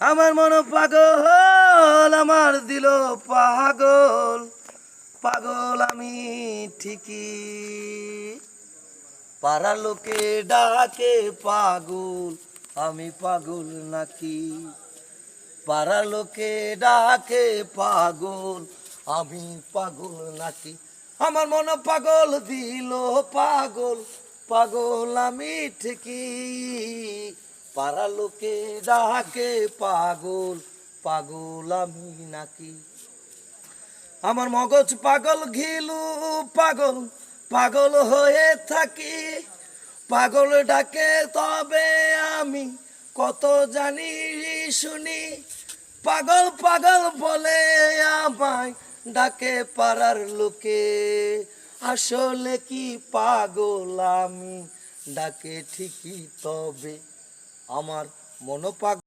আমার মন পাগল, আমার দিল পাগল, পাগল আমি ঠিকই। পাড়ার লোকে ডাকে পাগল, আমি পাগল নাকি? পাড়ার লোকে ডাকে পাগল, আমি পাগল নাকি? আমার মন পাগল, দিল পাগল, পাগল আমি ঠিকই। পাড়ার লোকে ডাকে পাগল, পাগল আমি নাকি? আমার মগজ পাগল, ঘিলু পাগল, পাগল হয়ে থাকি। পাগল ডাকে তবে আমি কত জানি শুনি। পাগল পাগল বলে আমায় ডাকে পাড়ার লোকে। আসলে কি পাগল আমি, ডাকে ঠিকই তবে আমার মন পাগল।